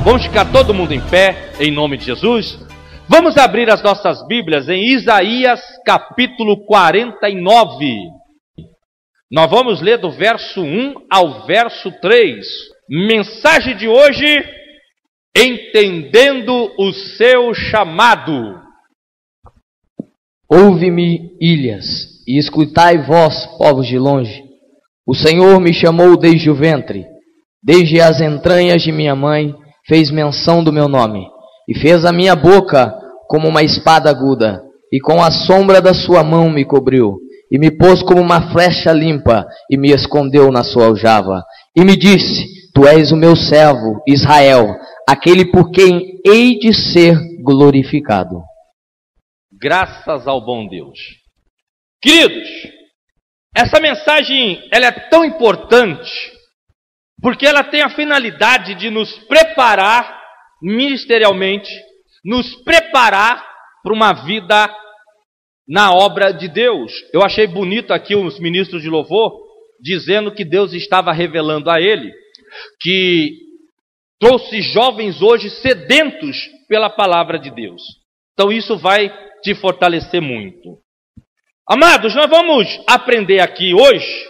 Vamos ficar todo mundo em pé, em nome de Jesus. Vamos abrir as nossas Bíblias em Isaías capítulo 49. Nós vamos ler do verso 1 ao verso 3. Mensagem de hoje: entendendo o seu chamado. Ouve-me, ilhas, e escutai vós, povos de longe. O Senhor me chamou desde o ventre, desde as entranhas de minha mãe, fez menção do meu nome, e fez a minha boca como uma espada aguda, e com a sombra da sua mão me cobriu, e me pôs como uma flecha limpa, e me escondeu na sua aljava, e me disse: Tu és o meu servo, Israel, aquele por quem hei de ser glorificado. Graças ao bom Deus. Queridos, essa mensagem ela é tão importante porque ela tem a finalidade de nos preparar ministerialmente, nos preparar para uma vida na obra de Deus. Eu achei bonito aqui os ministros de louvor dizendo que Deus estava revelando a ele que trouxe jovens hoje sedentos pela palavra de Deus. Então isso vai te fortalecer muito. Amados, nós vamos aprender aqui hoje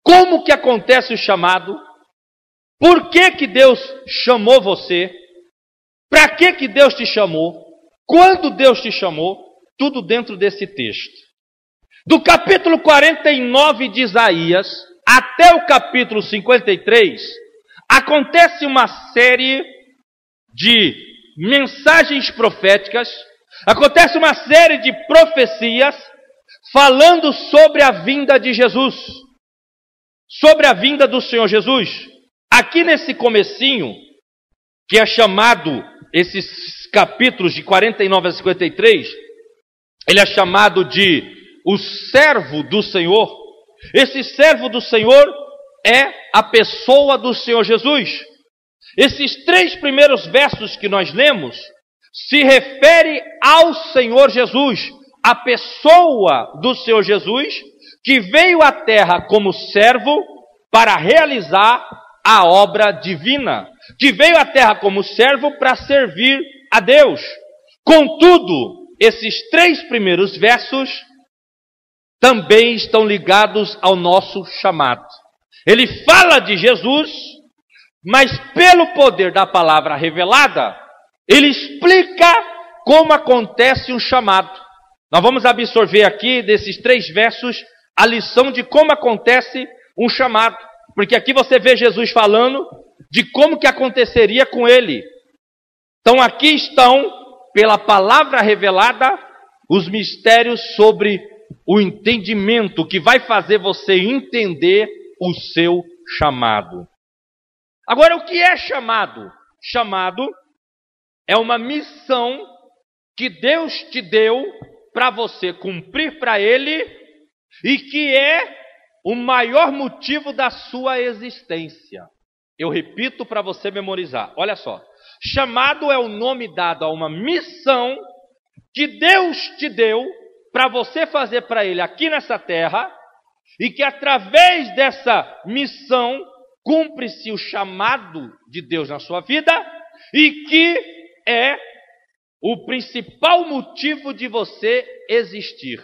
como que acontece o chamado, por que Deus chamou você, para que Deus te chamou, quando Deus te chamou, tudo dentro desse texto. Do capítulo 49 de Isaías até o capítulo 53, acontece uma série de mensagens proféticas, acontece uma série de profecias falando sobre a vinda de Jesus, sobre a vinda do Senhor Jesus. Aqui nesse comecinho, que é chamado, esses capítulos de 49 a 53, ele é chamado de o servo do Senhor. Esse servo do Senhor é a pessoa do Senhor Jesus. Esses 3 primeiros versos que nós lemos se refere ao Senhor Jesus, a pessoa do Senhor Jesus, que veio à terra como servo para realizar a obra divina, que veio à terra como servo para servir a Deus. Contudo, esses 3 primeiros versos também estão ligados ao nosso chamado. Ele fala de Jesus, mas pelo poder da palavra revelada, ele explica como acontece um chamado. Nós vamos absorver aqui, desses 3 versos, a lição de como acontece um chamado. Porque aqui você vê Jesus falando de como que aconteceria com ele. Então aqui estão, pela palavra revelada, os mistérios sobre o entendimento que vai fazer você entender o seu chamado. Agora, o que é chamado? Chamado é uma missão que Deus te deu para você cumprir para Ele e que é o maior motivo da sua existência. Eu repito para você memorizar. Olha só. Chamado é o nome dado a uma missão que Deus te deu para você fazer para Ele aqui nessa terra e que através dessa missão cumpre-se o chamado de Deus na sua vida e que é o principal motivo de você existir.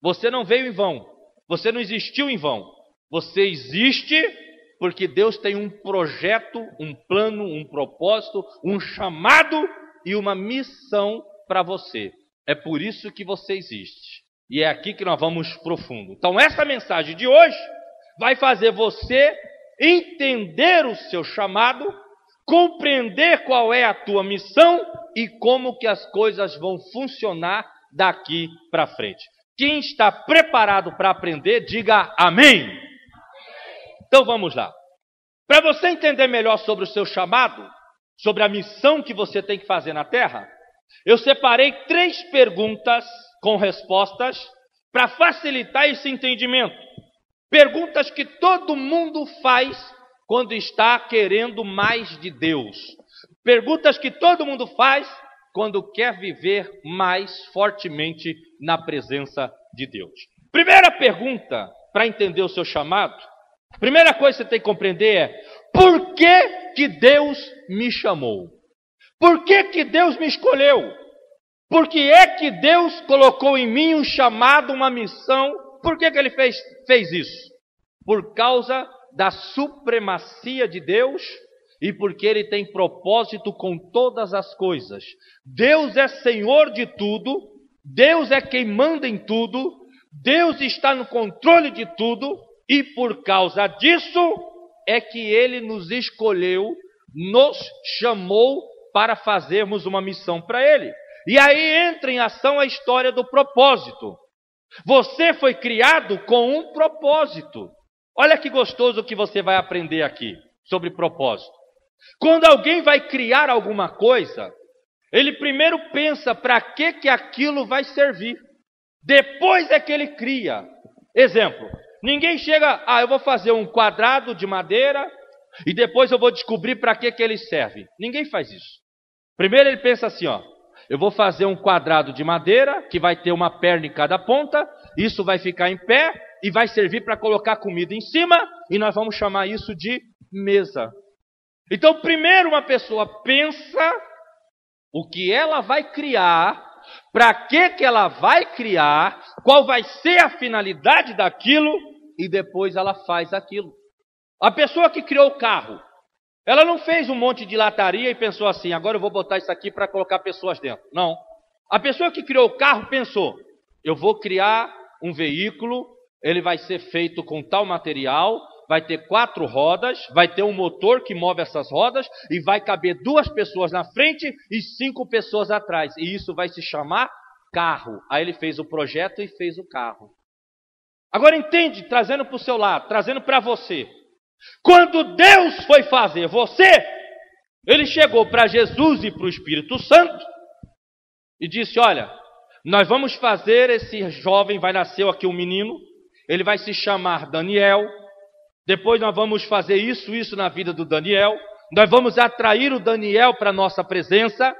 Você não veio em vão. Você não existiu em vão. Você existe porque Deus tem um projeto, um plano, um propósito, um chamado e uma missão para você. É por isso que você existe. E é aqui que nós vamos profundo. Então essa mensagem de hoje vai fazer você entender o seu chamado, compreender qual é a tua missão e como que as coisas vão funcionar daqui para frente. Quem está preparado para aprender, diga amém. Então vamos lá. Para você entender melhor sobre o seu chamado, sobre a missão que você tem que fazer na terra, eu separei 3 perguntas com respostas para facilitar esse entendimento. Perguntas que todo mundo faz quando está querendo mais de Deus. Perguntas que todo mundo faz quando quer viver mais fortemente na presença de Deus. Primeira pergunta, para entender o seu chamado, primeira coisa que você tem que compreender é: por que Deus me chamou? Por que Deus me escolheu? Por que é que Deus colocou em mim um chamado, uma missão? Por que Ele fez isso? Por causa da supremacia de Deus e porque Ele tem propósito com todas as coisas. Deus é Senhor de tudo, Deus é quem manda em tudo, Deus está no controle de tudo e por causa disso é que Ele nos escolheu, nos chamou para fazermos uma missão para Ele. E aí entra em ação a história do propósito. Você foi criado com um propósito. Olha que gostoso que você vai aprender aqui sobre propósito. Quando alguém vai criar alguma coisa, ele primeiro pensa para que aquilo vai servir. Depois é que ele cria. Exemplo, ninguém chega, eu vou fazer um quadrado de madeira e depois eu vou descobrir para que ele serve. Ninguém faz isso. Primeiro ele pensa assim, eu vou fazer um quadrado de madeira que vai ter uma perna em cada ponta, isso vai ficar em pé e vai servir para colocar comida em cima e nós vamos chamar isso de mesa. Então, primeiro uma pessoa pensa o que ela vai criar, para que ela vai criar, qual vai ser a finalidade daquilo e depois ela faz aquilo. A pessoa que criou o carro, ela não fez um monte de lataria e pensou assim, agora eu vou botar isso aqui para colocar pessoas dentro. Não. A pessoa que criou o carro pensou, eu vou criar um veículo, ele vai ser feito com tal material, vai ter 4 rodas, vai ter um motor que move essas rodas e vai caber 2 pessoas na frente e 5 pessoas atrás. E isso vai se chamar carro. Aí ele fez o projeto e fez o carro. Agora entende, trazendo para o seu lado, trazendo para você. Quando Deus foi fazer você, Ele chegou para Jesus e para o Espírito Santo e disse, olha, nós vamos fazer esse jovem, vai nascer aqui um menino, ele vai se chamar Daniel, depois nós vamos fazer isso na vida do Daniel, nós vamos atrair o Daniel para a nossa presença,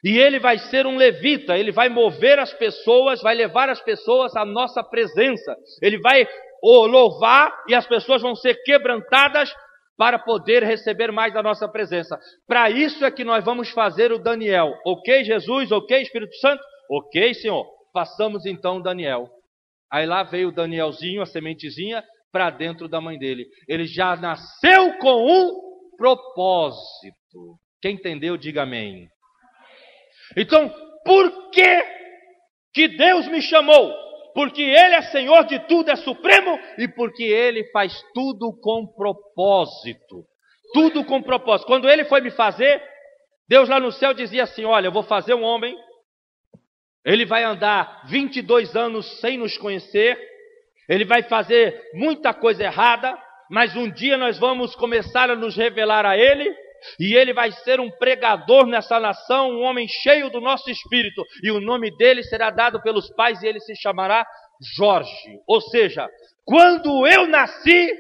e ele vai ser um levita, ele vai mover as pessoas, vai levar as pessoas à nossa presença, ele vai louvar e as pessoas vão ser quebrantadas para poder receber mais da nossa presença. Para isso é que nós vamos fazer o Daniel. Ok, Jesus? Ok, Espírito Santo? Ok, Senhor. Façamos então o Daniel. Aí lá veio o Danielzinho, a sementezinha, para dentro da mãe dele. Ele já nasceu com um propósito. Quem entendeu, diga amém. Então, por que Deus me chamou? Porque Ele é Senhor de tudo, é supremo, e porque Ele faz tudo com propósito. Tudo com propósito. Quando Ele foi me fazer, Deus lá no céu dizia assim, olha, eu vou fazer um homem, ele vai andar 22 anos sem nos conhecer, ele vai fazer muita coisa errada, mas um dia nós vamos começar a nos revelar a Ele, e Ele vai ser um pregador nessa nação, um homem cheio do nosso espírito, e o nome dele será dado pelos pais, e ele se chamará Jorge. Ou seja, quando eu nasci,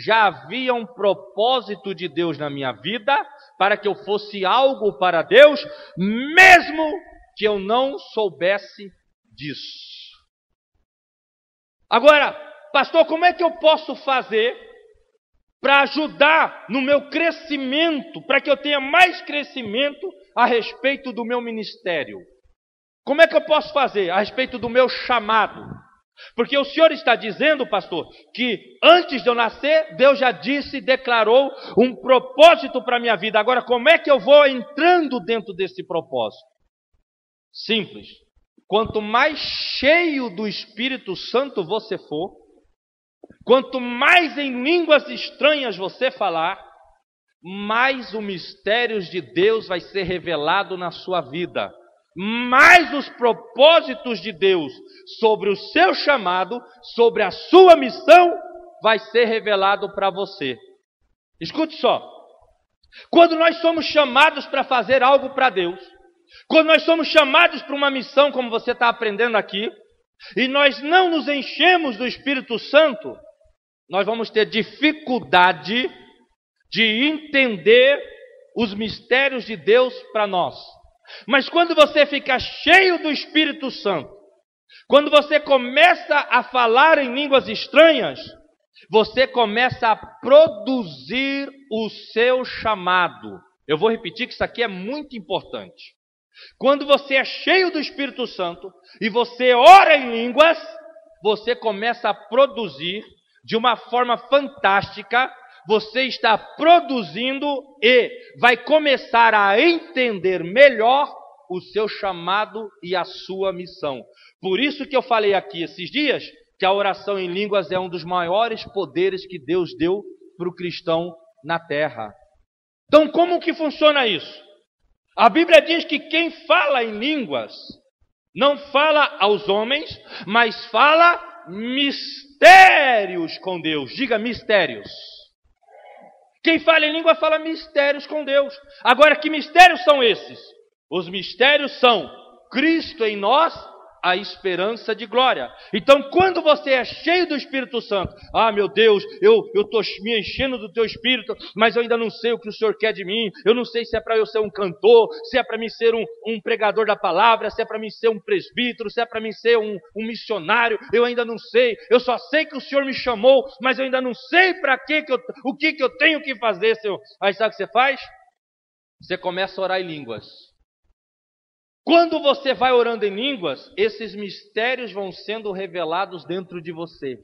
já havia um propósito de Deus na minha vida, para que eu fosse algo para Deus, mesmo que eu não soubesse disso. Agora, pastor, como é que eu posso fazer para ajudar no meu crescimento, para que eu tenha mais crescimento a respeito do meu ministério? Como é que eu posso fazer a respeito do meu chamado? Porque o Senhor está dizendo, pastor, que antes de eu nascer, Deus já disse, declarou um propósito para a minha vida. Agora, como é que eu vou entrando dentro desse propósito? Simples. Quanto mais cheio do Espírito Santo você for, quanto mais em línguas estranhas você falar, mais o mistério de Deus vai ser revelado na sua vida. Mais os propósitos de Deus sobre o seu chamado, sobre a sua missão, vai ser revelado para você. Escute só. Quando nós somos chamados para fazer algo para Deus, quando nós somos chamados para uma missão, como você está aprendendo aqui, e nós não nos enchemos do Espírito Santo, nós vamos ter dificuldade de entender os mistérios de Deus para nós. Mas quando você fica cheio do Espírito Santo, quando você começa a falar em línguas estranhas, você começa a produzir o seu chamado. Eu vou repetir que isso aqui é muito importante. Quando você é cheio do Espírito Santo e você ora em línguas, você começa a produzir de uma forma fantástica. Você está produzindo e vai começar a entender melhor o seu chamado e a sua missão. Por isso que eu falei aqui esses dias que a oração em línguas é um dos maiores poderes que Deus deu para o cristão na terra. Então, como que funciona isso? A Bíblia diz que quem fala em línguas não fala aos homens, mas fala mistérios com Deus. Diga mistérios. Quem fala em língua fala mistérios com Deus. Agora, que mistérios são esses? Os mistérios são Cristo em nós, a esperança de glória. Então, quando você é cheio do Espírito Santo, meu Deus, eu estou me enchendo do teu Espírito, mas eu ainda não sei o que o Senhor quer de mim. Eu não sei se é para eu ser um cantor, se é para mim ser um pregador da palavra, se é para mim ser um presbítero, se é para mim ser um missionário. Eu ainda não sei. Eu só sei que o Senhor me chamou, mas eu ainda não sei para o que eu tenho que fazer, Senhor. Aí sabe o que você faz? Você começa a orar em línguas. Quando você vai orando em línguas, esses mistérios vão sendo revelados dentro de você.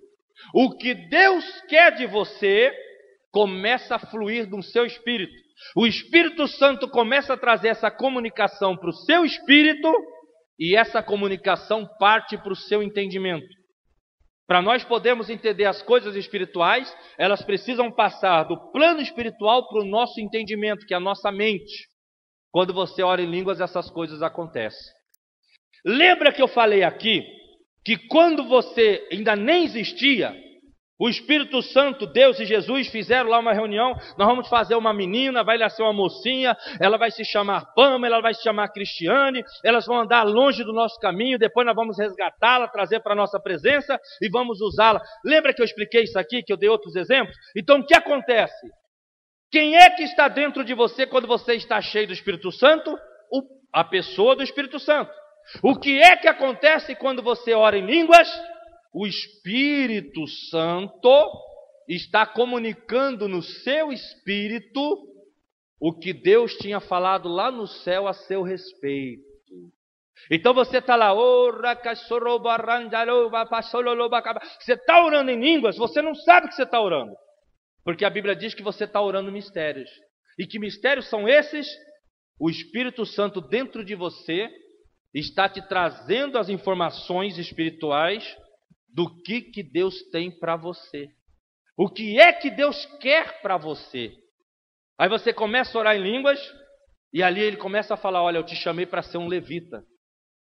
O que Deus quer de você começa a fluir do seu espírito. O Espírito Santo começa a trazer essa comunicação para o seu espírito e essa comunicação parte para o seu entendimento. Para nós podermos entender as coisas espirituais, elas precisam passar do plano espiritual para o nosso entendimento, que é a nossa mente. Quando você ora em línguas, essas coisas acontecem. Lembra que eu falei aqui que quando você ainda nem existia, o Espírito Santo, Deus e Jesus fizeram lá uma reunião. Nós vamos fazer uma menina, vai nascer uma mocinha, ela vai se chamar Pamela, ela vai se chamar Cristiane, elas vão andar longe do nosso caminho, depois nós vamos resgatá-la, trazer para a nossa presença e vamos usá-la. Lembra que eu expliquei isso aqui, que eu dei outros exemplos? Então o que acontece? Quem é que está dentro de você quando você está cheio do Espírito Santo? A pessoa do Espírito Santo. O que é que acontece quando você ora em línguas? O Espírito Santo está comunicando no seu espírito o que Deus tinha falado lá no céu a seu respeito. Então você está lá, você está orando em línguas, você não sabe o que você está orando. Porque a Bíblia diz que você está orando mistérios. E que mistérios são esses? O Espírito Santo dentro de você está te trazendo as informações espirituais do que Deus tem para você. O que é que Deus quer para você? Aí você começa a orar em línguas e ali ele começa a falar, olha, eu te chamei para ser um levita.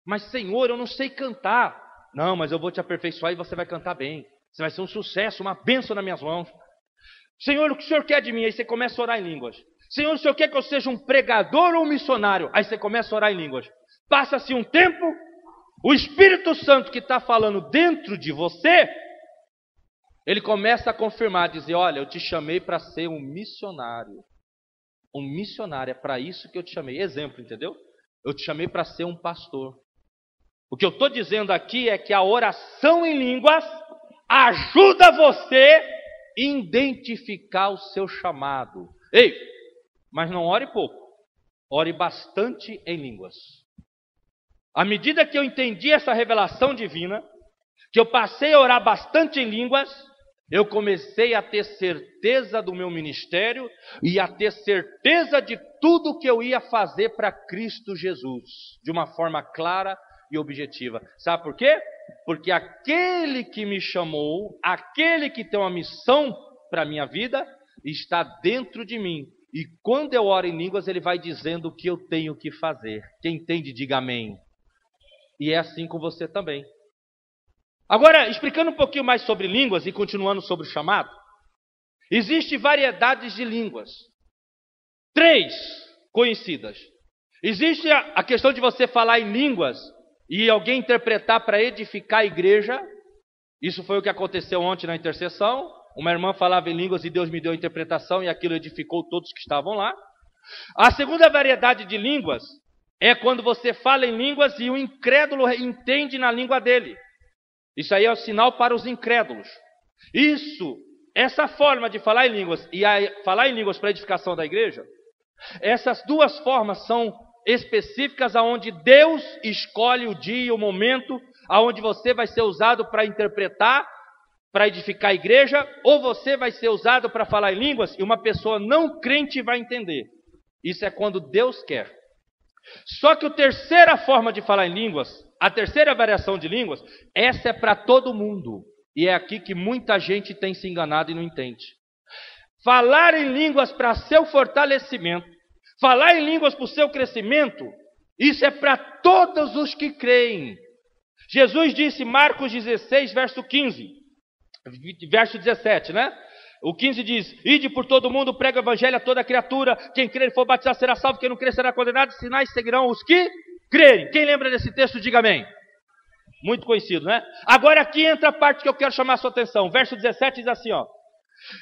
Mas Senhor, eu não sei cantar. Não, mas eu vou te aperfeiçoar e você vai cantar bem. Você vai ser um sucesso, uma bênção nas minhas mãos. Senhor, o que o Senhor quer de mim? Aí você começa a orar em línguas. Senhor, o Senhor quer que eu seja um pregador ou um missionário? Aí você começa a orar em línguas. Passa-se um tempo, o Espírito Santo que está falando dentro de você, ele começa a confirmar, dizer, olha, eu te chamei para ser um missionário. Um missionário, é para isso que eu te chamei. Exemplo, entendeu? Eu te chamei para ser um pastor. O que eu estou dizendo aqui é que a oração em línguas ajuda você identificar o seu chamado. Ei, mas não ore pouco, ore bastante em línguas. À medida que eu entendi essa revelação divina, que eu passei a orar bastante em línguas, eu comecei a ter certeza do meu ministério e a ter certeza de tudo que eu ia fazer para Cristo Jesus, de uma forma clara e objetiva. Sabe por quê? Porque aquele que me chamou, aquele que tem uma missão para a minha vida, está dentro de mim. E quando eu oro em línguas, ele vai dizendo o que eu tenho que fazer. Quem entende, diga amém. E é assim com você também. Agora, explicando um pouquinho mais sobre línguas e continuando sobre o chamado, existe variedades de línguas. 3 conhecidas. Existe a questão de você falar em línguas e alguém interpretar para edificar a igreja. Isso foi o que aconteceu ontem na intercessão. Uma irmã falava em línguas e Deus me deu a interpretação e aquilo edificou todos que estavam lá. A segunda variedade de línguas é quando você fala em línguas e o incrédulo entende na língua dele. Isso aí é um sinal para os incrédulos. Isso essa forma de falar em línguas e falar em línguas para a edificação da igreja, essas duas formas são específicas aonde Deus escolhe o dia e o momento aonde você vai ser usado para interpretar, para edificar a igreja, ou você vai ser usado para falar em línguas e uma pessoa não crente vai entender. Isso é quando Deus quer. Só que a terceira forma de falar em línguas, a terceira variação de línguas, essa é para todo mundo. E é aqui que muita gente tem se enganado e não entende. Falar em línguas para seu fortalecimento, falar em línguas para o seu crescimento, isso é para todos os que creem. Jesus disse, Marcos 16, verso 15, verso 17, né? O 15 diz, ide por todo mundo, prega o evangelho a toda criatura, quem crer e for batizado será salvo, quem não crer será condenado, sinais seguirão os que crerem. Quem lembra desse texto, diga amém. Muito conhecido, né? Agora aqui entra a parte que eu quero chamar a sua atenção. Verso 17 diz assim, ó.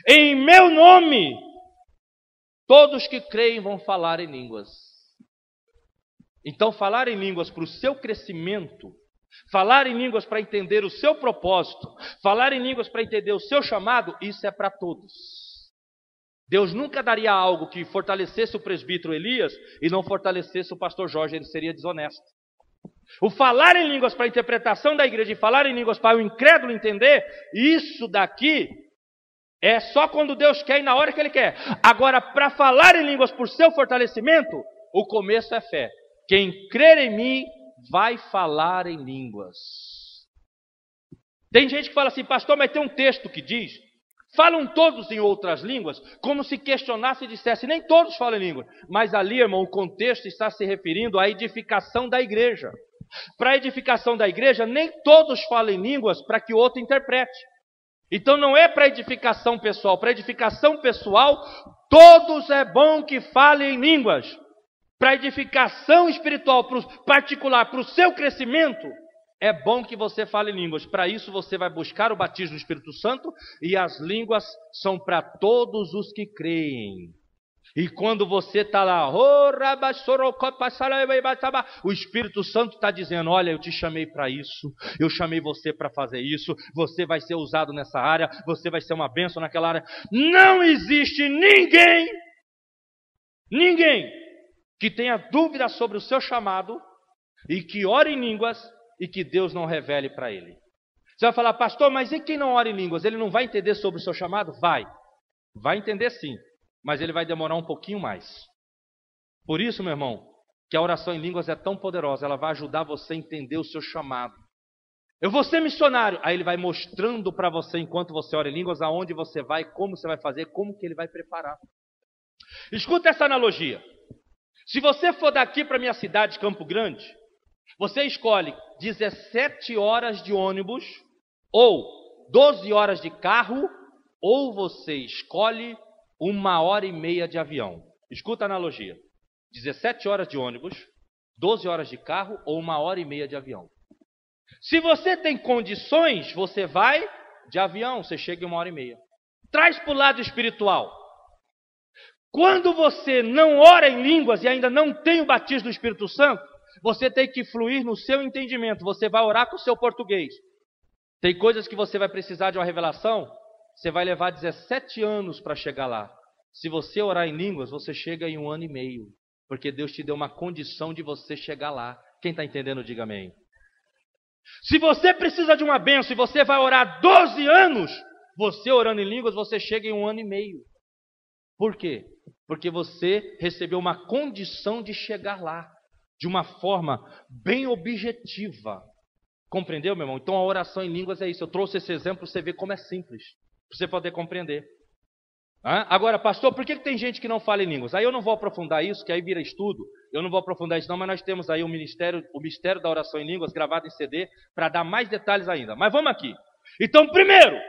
Em meu nome, todos que creem vão falar em línguas. Então, falar em línguas para o seu crescimento, falar em línguas para entender o seu propósito, falar em línguas para entender o seu chamado, isso é para todos. Deus nunca daria algo que fortalecesse o presbítero Elias e não fortalecesse o pastor Jorge, ele seria desonesto. O falar em línguas para a interpretação da igreja e falar em línguas para o incrédulo entender, isso daqui é só quando Deus quer e na hora que Ele quer. Agora, para falar em línguas por seu fortalecimento, o começo é fé. Quem crer em mim vai falar em línguas. Tem gente que fala assim, pastor, mas tem um texto que diz, falam todos em outras línguas, como se questionasse e dissesse, nem todos falam em língua. Mas ali, irmão, o contexto está se referindo à edificação da igreja. Para a edificação da igreja, nem todos falam em línguas para que o outro interprete. Então não é para edificação pessoal. Para edificação pessoal, todos é bom que falem em línguas. Para edificação espiritual, particular, para o seu crescimento, é bom que você fale em línguas. Para isso você vai buscar o batismo do Espírito Santo e as línguas são para todos os que creem. E quando você está lá, o Espírito Santo está dizendo, olha, eu te chamei para isso, eu chamei você para fazer isso, você vai ser usado nessa área, você vai ser uma bênção naquela área. Não existe ninguém que tenha dúvida sobre o seu chamado e que ore em línguas e que Deus não revele para ele. Você vai falar, pastor, mas e quem não ora em línguas? Ele não vai entender sobre o seu chamado? Vai entender sim. Mas ele vai demorar um pouquinho mais. Por isso, meu irmão, que a oração em línguas é tão poderosa, ela vai ajudar você a entender o seu chamado. Eu vou ser missionário. Aí ele vai mostrando para você, enquanto você ora em línguas, aonde você vai, como você vai fazer, como que ele vai preparar. Escuta essa analogia. Se você for daqui para a minha cidade, Campo Grande, você escolhe 17 horas de ônibus, ou 12 horas de carro, ou você escolhe 1h30 de avião. Escuta a analogia. 17 horas de ônibus, 12 horas de carro ou 1h30 de avião. Se você tem condições, você vai de avião, você chega em 1h30. Traz para o lado espiritual. Quando você não ora em línguas e ainda não tem o batismo do Espírito Santo, você tem que fluir no seu entendimento. Você vai orar com o seu português. Tem coisas que você vai precisar de uma revelação. Você vai levar 17 anos para chegar lá. Se você orar em línguas, você chega em 1 ano e meio. Porque Deus te deu uma condição de você chegar lá. Quem está entendendo, diga amém. Se você precisa de uma bênção e você vai orar 12 anos, você orando em línguas, você chega em 1 ano e meio. Por quê? Porque você recebeu uma condição de chegar lá. De uma forma bem objetiva. Compreendeu, meu irmão? Então a oração em línguas é isso. Eu trouxe esse exemplo para você ver como é simples. Para você poder compreender. Agora, pastor, por que tem gente que não fala em línguas? Aí eu não vou aprofundar isso, que aí vira estudo. Eu não vou aprofundar isso não, mas nós temos aí o mistério da oração em línguas gravado em CD para dar mais detalhes ainda. Mas vamos aqui. Então, primeiro,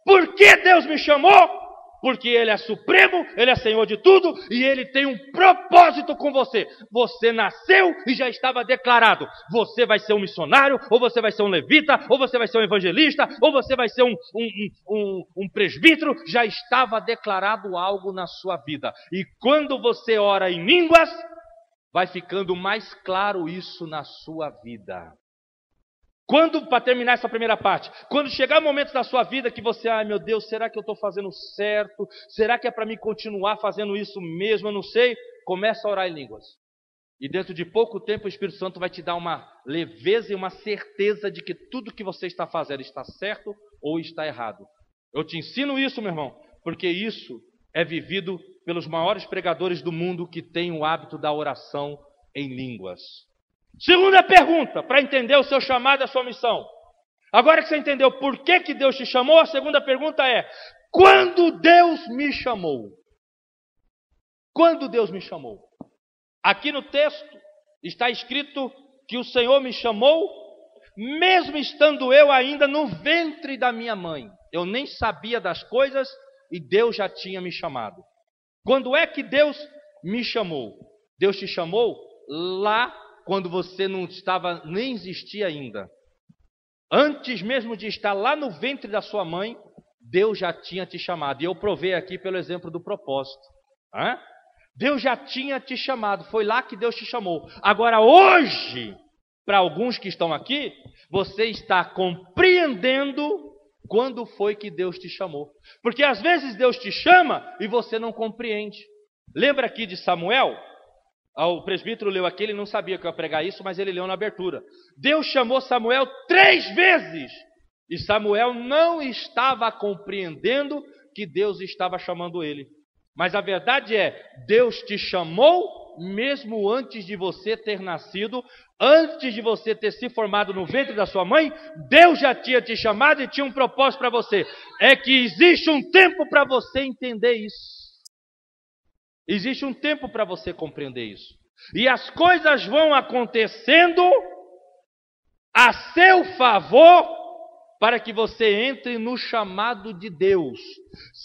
por que Deus me chamou? Porque Ele é supremo, Ele é Senhor de tudo e Ele tem um propósito com você. Você nasceu e já estava declarado. Você vai ser um missionário, ou você vai ser um levita, ou você vai ser um evangelista, ou você vai ser um presbítero. Já estava declarado algo na sua vida. E quando você ora em línguas, vai ficando mais claro isso na sua vida. Para terminar essa primeira parte, quando chegar momentos da sua vida que você, ai meu Deus, será que eu estou fazendo certo? Será que é para mim continuar fazendo isso mesmo? Eu não sei. Começa a orar em línguas. E dentro de pouco tempo o Espírito Santo vai te dar uma leveza e uma certeza de que tudo que você está fazendo está certo ou está errado. Eu te ensino isso, meu irmão, porque isso é vivido pelos maiores pregadores do mundo que têm o hábito da oração em línguas. Segunda pergunta, para entender o seu chamado e a sua missão. Agora que você entendeu por que Deus te chamou, a segunda pergunta é: quando Deus me chamou? Quando Deus me chamou? Aqui no texto está escrito que o Senhor me chamou, mesmo estando eu ainda no ventre da minha mãe. Eu nem sabia das coisas e Deus já tinha me chamado. Quando é que Deus me chamou? Deus te chamou lá quando você não estava, nem existia ainda. Antes mesmo de estar lá no ventre da sua mãe, Deus já tinha te chamado. E eu provei aqui pelo exemplo do propósito. Deus já tinha te chamado, foi lá que Deus te chamou. Agora hoje, para alguns que estão aqui, você está compreendendo quando foi que Deus te chamou. Porque às vezes Deus te chama e você não compreende. Lembra aqui de Samuel? O presbítero leu aqui, ele não sabia que eu ia pregar isso, mas ele leu na abertura. Deus chamou Samuel 3 vezes. E Samuel não estava compreendendo que Deus estava chamando ele. Mas a verdade é, Deus te chamou mesmo antes de você ter nascido, antes de você ter se formado no ventre da sua mãe, Deus já tinha te chamado e tinha um propósito para você. É que existe um tempo para você entender isso. Existe um tempo para você compreender isso. E as coisas vão acontecendo a seu favor para que você entre no chamado de Deus.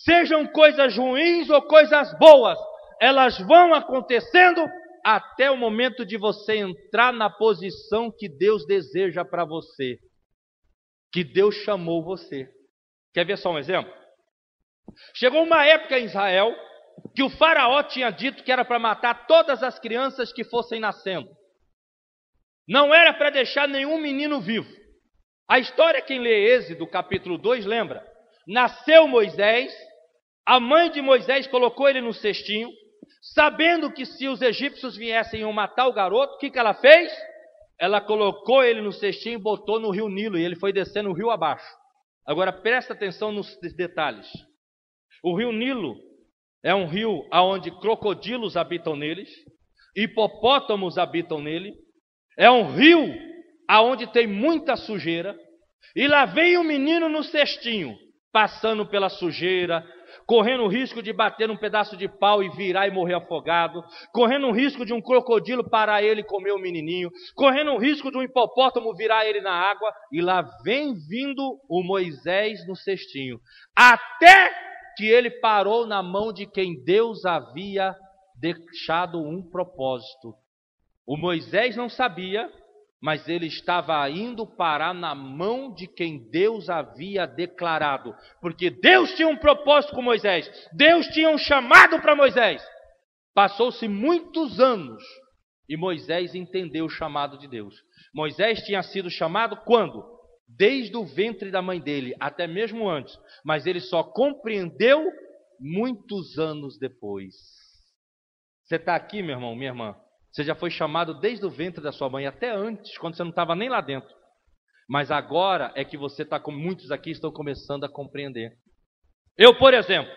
Sejam coisas ruins ou coisas boas, elas vão acontecendo até o momento de você entrar na posição que Deus deseja para você, que Deus chamou você. Quer ver só um exemplo? Chegou uma época em Israel que o faraó tinha dito que era para matar todas as crianças que fossem nascendo. Não era para deixar nenhum menino vivo. A história, quem lê Êxodo, capítulo 2, lembra? Nasceu Moisés, a mãe de Moisés colocou ele no cestinho, sabendo que se os egípcios viessem iam matar o garoto, o que ela fez? Ela colocou ele no cestinho e botou no rio Nilo, e ele foi descendo o rio abaixo. Agora presta atenção nos detalhes. O rio Nilo é um rio onde crocodilos habitam neles, hipopótamos habitam nele, é um rio aonde tem muita sujeira, e lá vem um menino no cestinho, passando pela sujeira, correndo o risco de bater num pedaço de pau e virar e morrer afogado, correndo o risco de um crocodilo parar ele e comer o menininho, correndo o risco de um hipopótamo virar ele na água, e lá vem vindo o Moisés no cestinho, até que ele parou na mão de quem Deus havia deixado um propósito. O Moisés não sabia, mas ele estava indo parar na mão de quem Deus havia declarado. Porque Deus tinha um propósito com Moisés. Deus tinha um chamado para Moisés. Passou-se muitos anos e Moisés entendeu o chamado de Deus. Moisés tinha sido chamado quando? Desde o ventre da mãe dele, até mesmo antes. Mas ele só compreendeu muitos anos depois. Você está aqui, meu irmão, minha irmã? Você já foi chamado desde o ventre da sua mãe, até antes, quando você não estava nem lá dentro. Mas agora é que você está, como muitos aqui estão começando a compreender. Eu, por exemplo,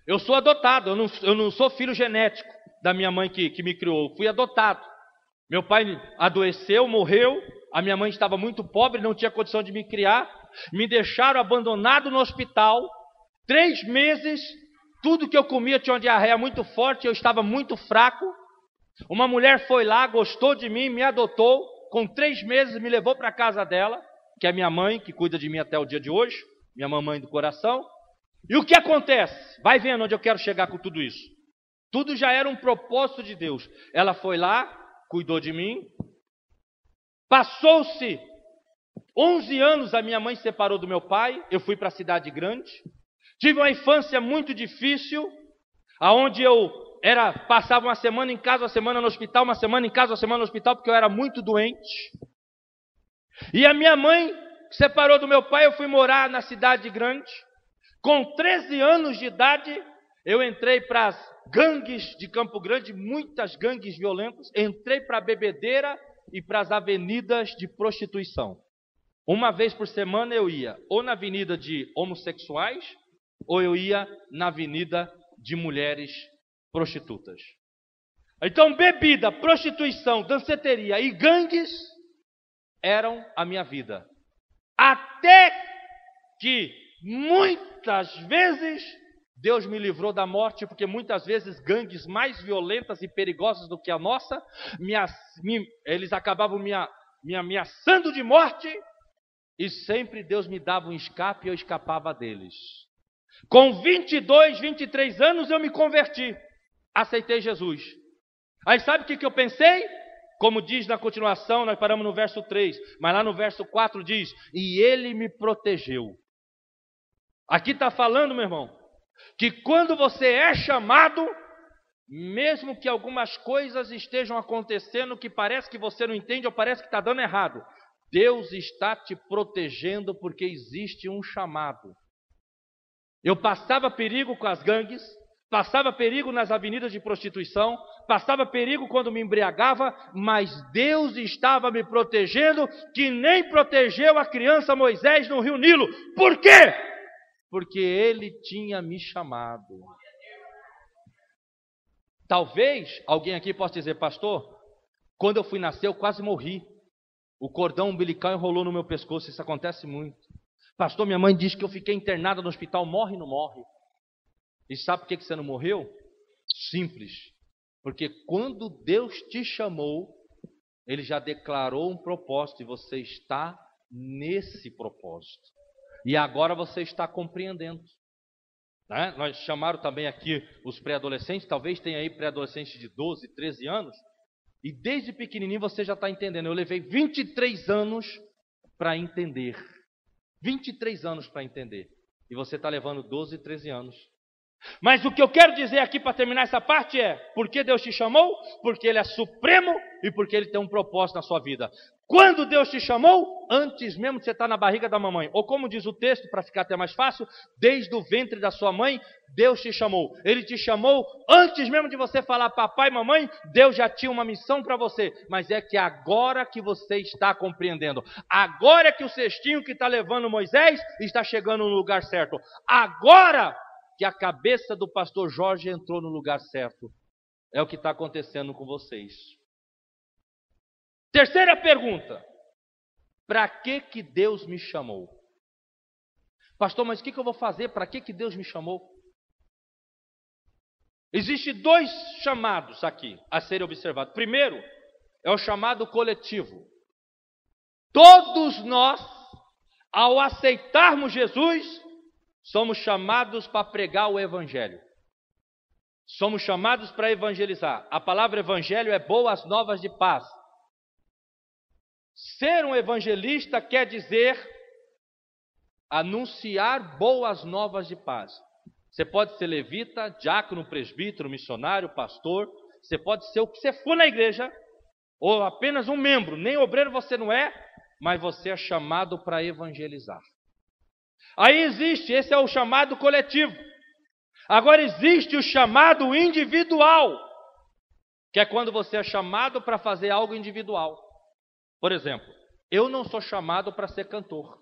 eu sou adotado, eu não sou filho genético da minha mãe que me criou, eu fui adotado. Meu pai adoeceu, morreu, a minha mãe estava muito pobre, não tinha condição de me criar, me deixaram abandonado no hospital, 3 meses, tudo que eu comia tinha uma diarreia muito forte, eu estava muito fraco. Uma mulher foi lá, gostou de mim, me adotou, com 3 meses me levou para a casa dela, que é minha mãe, que cuida de mim até o dia de hoje, minha mamãe do coração. E o que acontece? Vai vendo onde eu quero chegar com tudo isso. Tudo já era um propósito de Deus. Ela foi lá, cuidou de mim. Passou-se 11 anos, a minha mãe se separou do meu pai, eu fui para a cidade grande. Tive uma infância muito difícil, aonde eu passava uma semana em casa, uma semana no hospital, uma semana em casa, uma semana no hospital, porque eu era muito doente. E a minha mãe separou do meu pai, eu fui morar na cidade grande. Com 13 anos de idade, eu entrei para as gangues de Campo Grande, muitas gangues violentas. Entrei para a bebedeira e para as avenidas de prostituição. Uma vez por semana eu ia ou na avenida de homossexuais, ou eu ia na avenida de mulheres prostitutas. Então bebida, prostituição, danceteria e gangues eram a minha vida. Até que muitas vezes Deus me livrou da morte, porque muitas vezes gangues mais violentas e perigosas do que a nossa, eles acabavam me ameaçando de morte, e sempre Deus me dava um escape e eu escapava deles. Com 22, 23 anos eu me converti, aceitei Jesus. Aí sabe o que eu pensei? Como diz na continuação, nós paramos no verso 3, mas lá no verso 4 diz, e ele me protegeu. Aqui está falando, meu irmão, que quando você é chamado, mesmo que algumas coisas estejam acontecendo que parece que você não entende ou parece que está dando errado, Deus está te protegendo porque existe um chamado. Eu passava perigo com as gangues, passava perigo nas avenidas de prostituição, passava perigo quando me embriagava, mas Deus estava me protegendo, que nem protegeu a criança Moisés no rio Nilo. Por quê? Porque Ele tinha me chamado. Talvez alguém aqui possa dizer, pastor, quando eu fui nascer eu quase morri. O cordão umbilical enrolou no meu pescoço, isso acontece muito. Pastor, minha mãe diz que eu fiquei internada no hospital, morre ou não morre? E sabe por que você não morreu? Simples. Porque quando Deus te chamou, Ele já declarou um propósito e você está nesse propósito. E agora você está compreendendo. Né? Nós chamaram também aqui os pré-adolescentes, talvez tenha aí pré-adolescentes de 12, 13 anos. E desde pequenininho você já está entendendo. Eu levei 23 anos para entender. 23 anos para entender. E você está levando 12, 13 anos. Mas o que eu quero dizer aqui para terminar essa parte é, por que Deus te chamou? Porque Ele é supremo e porque Ele tem um propósito na sua vida. Quando Deus te chamou? Antes mesmo de você estar na barriga da mamãe. Ou como diz o texto, para ficar até mais fácil, desde o ventre da sua mãe, Deus te chamou. Ele te chamou antes mesmo de você falar papai, mamãe, Deus já tinha uma missão para você. Mas é que agora que você está compreendendo. Agora que o cestinho que está levando Moisés está chegando no lugar certo. Agora que a cabeça do pastor Jorge entrou no lugar certo. É o que está acontecendo com vocês. Terceira pergunta. Para que Deus me chamou? Pastor, mas o que eu vou fazer? Para que Deus me chamou? Existem dois chamados aqui a serem observados. Primeiro, é o chamado coletivo. Todos nós, ao aceitarmos Jesus, somos chamados para pregar o Evangelho. Somos chamados para evangelizar. A palavra evangelho é boas novas de paz. Ser um evangelista quer dizer anunciar boas novas de paz. Você pode ser levita, diácono, presbítero, missionário, pastor. Você pode ser o que você for na igreja, ou apenas um membro. Nem obreiro você não é, mas você é chamado para evangelizar. Aí existe, esse é o chamado coletivo. Agora existe o chamado individual, que é quando você é chamado para fazer algo individual. Por exemplo, eu não sou chamado para ser cantor.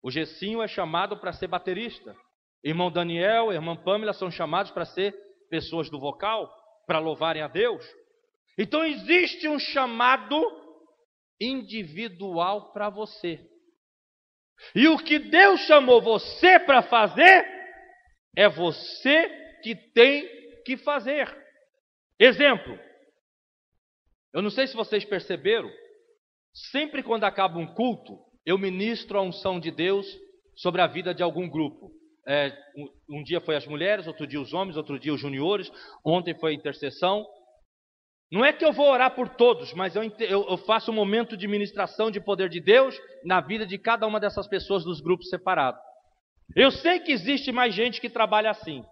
O Gessinho é chamado para ser baterista. Irmão Daniel, irmã Pamela são chamados para ser pessoas do vocal, para louvarem a Deus. Então existe um chamado individual para você. E o que Deus chamou você para fazer, é você que tem que fazer. Exemplo. Eu não sei se vocês perceberam, sempre quando acaba um culto, eu ministro a unção de Deus sobre a vida de algum grupo. Um dia foi as mulheres, outro dia os homens, outro dia os juniores, ontem foi a intercessão. Não é que eu vou orar por todos, mas eu faço um momento de ministração de poder de Deus na vida de cada uma dessas pessoas dos grupos separados. Eu sei que existe mais gente que trabalha assim,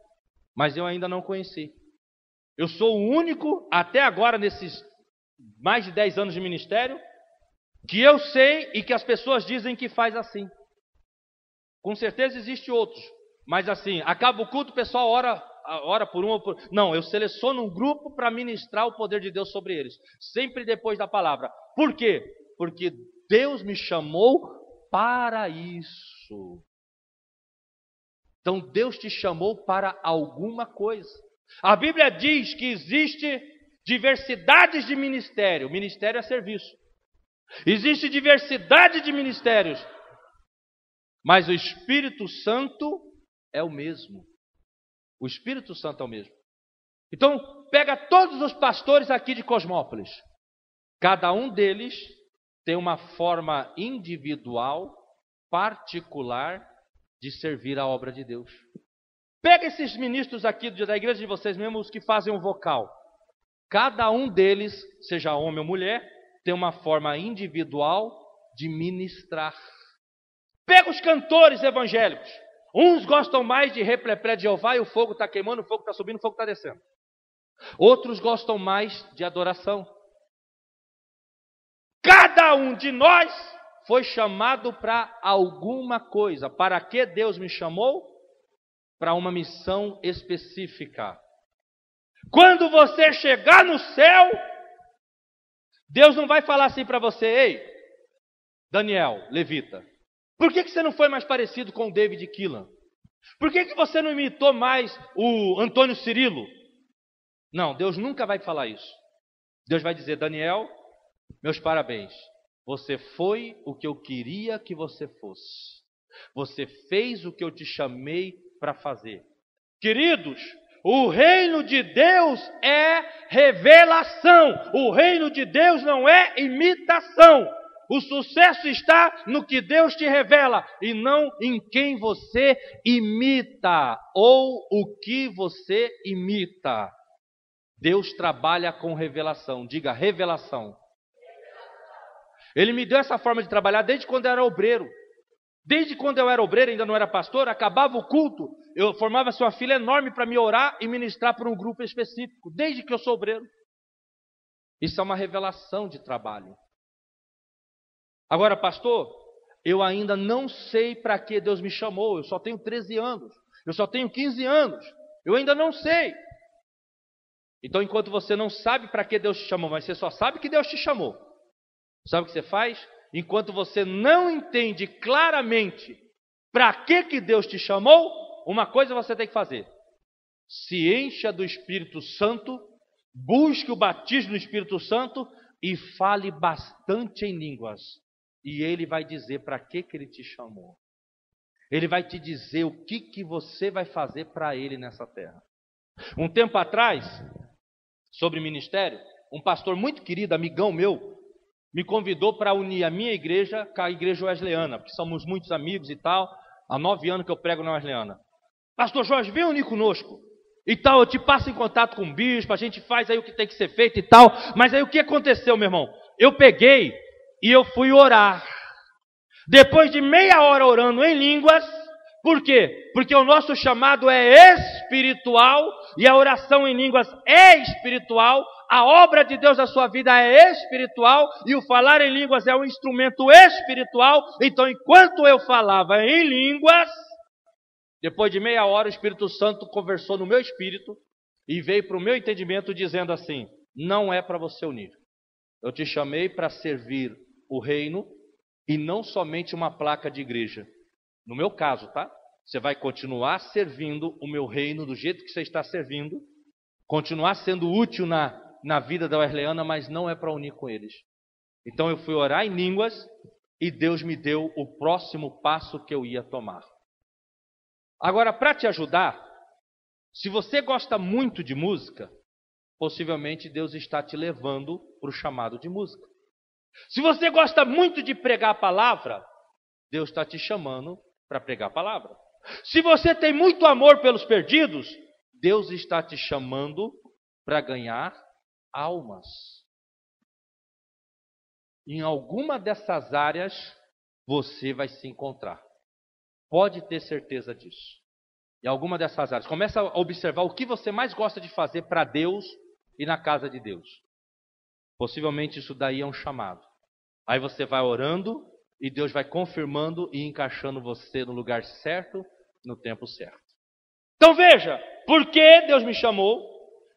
mas eu ainda não conheci. Eu sou o único, até agora, nesses mais de 10 anos de ministério, que eu sei e que as pessoas dizem que faz assim. Com certeza existe outros, mas assim, acaba o culto, o pessoal ora por um ou por... Não, eu seleciono um grupo para ministrar o poder de Deus sobre eles, sempre depois da palavra. Por quê? Porque Deus me chamou para isso. Então Deus te chamou para alguma coisa. A Bíblia diz que existe diversidades de ministério. Ministério é serviço. Existe diversidade de ministérios, mas o Espírito Santo é o mesmo. O Espírito Santo é o mesmo. Então, pega todos os pastores aqui de Cosmópolis. Cada um deles tem uma forma individual, particular, de servir a obra de Deus. Pega esses ministros aqui da igreja de vocês mesmos, os que fazem o vocal. Cada um deles, seja homem ou mulher, tem uma forma individual de ministrar. Pega os cantores evangélicos. Uns gostam mais de replepré de Jeová e o fogo está queimando, o fogo está subindo, o fogo está descendo. Outros gostam mais de adoração. Cada um de nós foi chamado para alguma coisa. Para que Deus me chamou? Para uma missão específica. Quando você chegar no céu, Deus não vai falar assim para você: ei, Daniel, levita, por que você não foi mais parecido com o David Keelan? Por que você não imitou mais o Antônio Cirilo? Não, Deus nunca vai falar isso. Deus vai dizer: Daniel, meus parabéns. Você foi o que eu queria que você fosse. Você fez o que eu te chamei para fazer. Queridos, o reino de Deus é revelação. O reino de Deus não é imitação. O sucesso está no que Deus te revela e não em quem você imita ou o que você imita. Deus trabalha com revelação. Diga revelação. Ele me deu essa forma de trabalhar desde quando eu era obreiro. Desde quando eu era obreiro, ainda não era pastor, acabava o culto, eu formava-se uma fila enorme para me orar e ministrar para um grupo específico, desde que eu sou obreiro. Isso é uma revelação de trabalho. Agora, pastor, eu ainda não sei para que Deus me chamou, eu só tenho 13 anos, eu só tenho 15 anos, eu ainda não sei. Então, enquanto você não sabe para que Deus te chamou, mas você só sabe que Deus te chamou, sabe o que você faz? Enquanto você não entende claramente para que Deus te chamou, uma coisa você tem que fazer: se encha do Espírito Santo, busque o batismo do Espírito Santo e fale bastante em línguas. E Ele vai dizer para que Ele te chamou. Ele vai te dizer o que você vai fazer para Ele nessa terra. Um tempo atrás, sobre ministério, um pastor muito querido, amigão meu, me convidou para unir a minha igreja com a igreja wesleyana, porque somos muitos amigos e tal. Há 9 anos que eu prego na wesleyana. Pastor Jorge, vem unir conosco. E tal, eu te passo em contato com o bispo, a gente faz aí o que tem que ser feito e tal. Mas aí o que aconteceu, meu irmão? Eu peguei e eu fui orar. Depois de meia hora orando em línguas, por quê? Porque o nosso chamado é espiritual e a oração em línguas é espiritual. A obra de Deus na sua vida é espiritual e o falar em línguas é um instrumento espiritual. Então, enquanto eu falava em línguas, depois de meia hora, o Espírito Santo conversou no meu espírito e veio para o meu entendimento dizendo assim: não é para você unir. Eu te chamei para servir o reino e não somente uma placa de igreja. No meu caso, tá? Você vai continuar servindo o meu reino do jeito que você está servindo, continuar sendo útil na vida da wesleyana, mas não é para unir com eles. Então eu fui orar em línguas e Deus me deu o próximo passo que eu ia tomar. Agora, para te ajudar, se você gosta muito de música, possivelmente Deus está te levando para o chamado de música. Se você gosta muito de pregar a palavra, Deus está te chamando para pregar a palavra. Se você tem muito amor pelos perdidos, Deus está te chamando para ganhar almas. Em alguma dessas áreas você vai se encontrar. Pode ter certeza disso. Em alguma dessas áreas. Começa a observar o que você mais gosta de fazer para Deus e na casa de Deus. Possivelmente isso daí é um chamado. Aí você vai orando e Deus vai confirmando e encaixando você no lugar certo, no tempo certo. Então veja, por que Deus me chamou?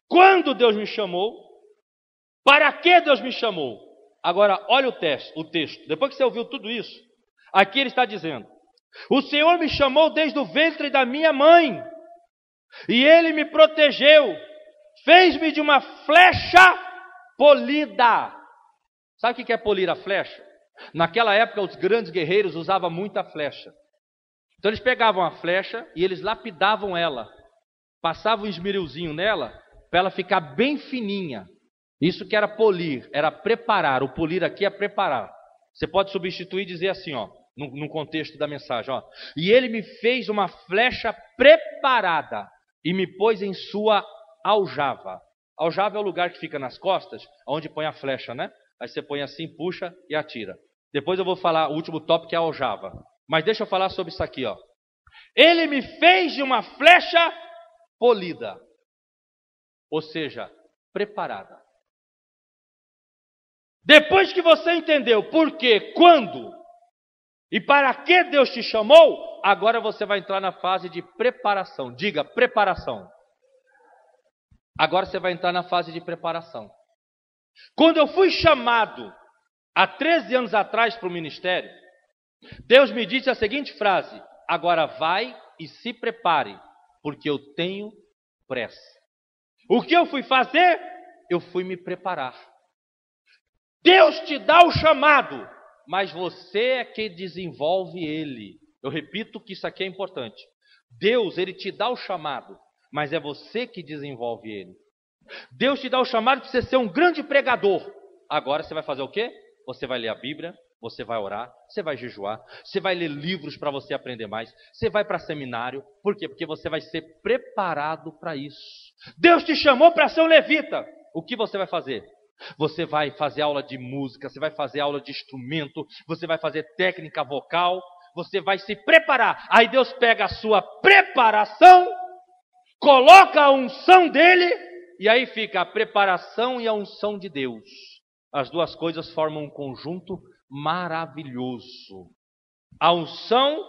Quando Deus me chamou? Para que Deus me chamou? Agora, olha o texto. Depois que você ouviu tudo isso, aqui ele está dizendo: o Senhor me chamou desde o ventre da minha mãe, e Ele me protegeu, fez-me de uma flecha polida. Sabe o que é polir a flecha? Naquela época, os grandes guerreiros usavam muita flecha. Então eles pegavam a flecha e eles lapidavam ela, passavam um esmerilzinho nela, para ela ficar bem fininha. Isso que era polir, era preparar. O polir aqui é preparar. Você pode substituir e dizer assim, ó, no contexto da mensagem, ó: e ele me fez uma flecha preparada e me pôs em sua aljava. Aljava é o lugar que fica nas costas, onde põe a flecha, né? Aí você põe assim, puxa e atira. Depois eu vou falar, o último tópico que é a aljava. Mas deixa eu falar sobre isso aqui, ó. Ele me fez de uma flecha polida, ou seja, preparada. Depois que você entendeu por quê, quando e para que Deus te chamou, agora você vai entrar na fase de preparação. Diga, preparação. Agora você vai entrar na fase de preparação. Quando eu fui chamado, há 13 anos atrás, para o ministério, Deus me disse a seguinte frase: agora vai e se prepare, porque eu tenho pressa. O que eu fui fazer? Eu fui me preparar. Deus te dá o chamado, mas você é que desenvolve ele. Eu repito que isso aqui é importante. Deus, ele te dá o chamado, mas é você que desenvolve ele. Deus te dá o chamado para você ser um grande pregador. Agora você vai fazer o quê? Você vai ler a Bíblia, você vai orar, você vai jejuar, você vai ler livros para você aprender mais, você vai para seminário. Por quê? Porque você vai ser preparado para isso. Deus te chamou para ser um levita. O que você vai fazer? Você vai fazer aula de música, você vai fazer aula de instrumento, você vai fazer técnica vocal, você vai se preparar. Aí Deus pega a sua preparação, coloca a unção dele, e aí fica a preparação e a unção de Deus. As duas coisas formam um conjunto maravilhoso. A unção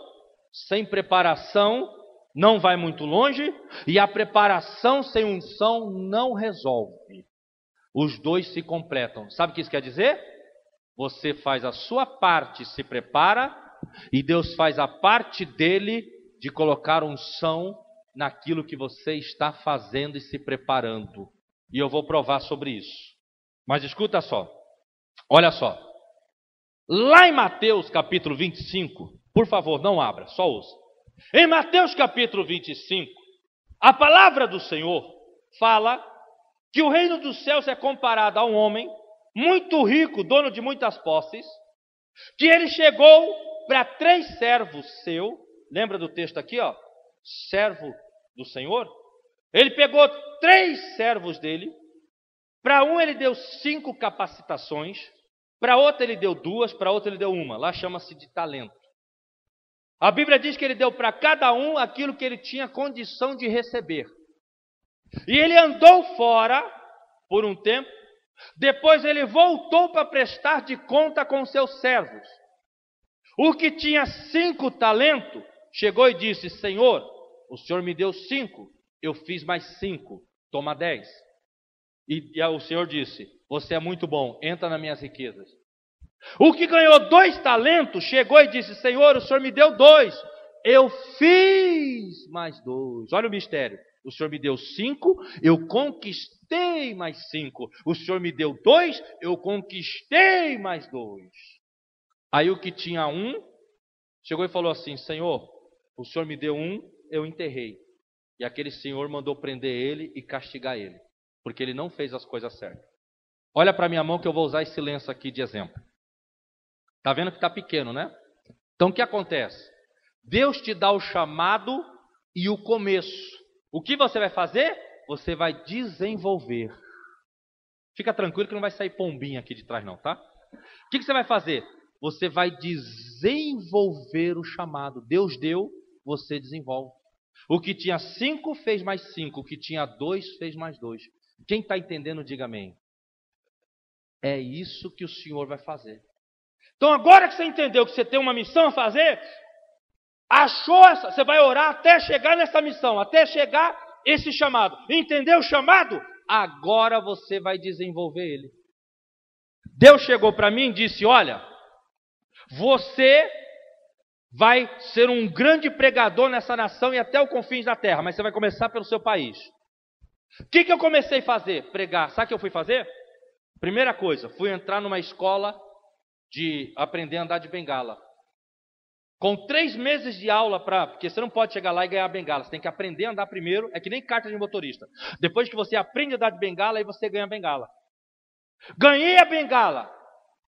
sem preparação não vai muito longe, e a preparação sem unção não resolve. Os dois se completam. Sabe o que isso quer dizer? Você faz a sua parte, se prepara, e Deus faz a parte dele de colocar unção naquilo que você está fazendo e se preparando. E eu vou provar sobre isso. Mas escuta só. Olha só. Lá em Mateus capítulo 25, por favor, não abra, só ouça. Em Mateus capítulo 25, a palavra do Senhor fala que o reino dos céus é comparado a um homem muito rico, dono de muitas posses, que ele chegou para 3 servos seus. Lembra do texto aqui, ó? Servo do Senhor. Ele pegou 3 servos dele. Para um ele deu 5 capacitações, para outro ele deu 2, para outro ele deu 1. Lá chama-se de talento. A Bíblia diz que ele deu para cada um aquilo que ele tinha condição de receber. E ele andou fora por um tempo, depois ele voltou para prestar de conta com seus servos. O que tinha 5 talentos, chegou e disse: Senhor, o Senhor me deu 5, eu fiz mais 5, toma 10. E o Senhor disse: você é muito bom, entra nas minhas riquezas. O que ganhou 2 talentos, chegou e disse: Senhor, o Senhor me deu 2, eu fiz mais 2. Olha o mistério. O Senhor me deu 5, eu conquistei mais 5. O Senhor me deu 2, eu conquistei mais 2. Aí o que tinha 1, chegou e falou assim: Senhor, o Senhor me deu 1, eu enterrei. E aquele senhor mandou prender ele e castigar ele, porque ele não fez as coisas certas. Olha para minha mão que eu vou usar esse lenço aqui de exemplo. Está vendo que está pequeno, né? Então o que acontece? Deus te dá o chamado e o começo. O que você vai fazer? Você vai desenvolver. Fica tranquilo que não vai sair pombinha aqui de trás não, tá? O que você vai fazer? Você vai desenvolver o chamado. Deus deu, você desenvolve. O que tinha 5 fez mais 5. O que tinha 2 fez mais 2. Quem está entendendo, diga amém. É isso que o Senhor vai fazer. Então agora que você entendeu que você tem uma missão a fazer, você vai orar até chegar nessa missão, até chegar esse chamado. Entendeu o chamado? Agora você vai desenvolver ele. Deus chegou para mim e disse: olha, você vai ser um grande pregador nessa nação e até os confins da terra, mas você vai começar pelo seu país. O que eu comecei a fazer? Pregar. Sabe o que eu fui fazer? Primeira coisa, fui entrar numa escola de aprender a andar de bengala. Com 3 meses de aula, porque você não pode chegar lá e ganhar a bengala, você tem que aprender a andar primeiro, é que nem carta de motorista. Depois que você aprende a andar de bengala, aí você ganha a bengala. Ganhei a bengala.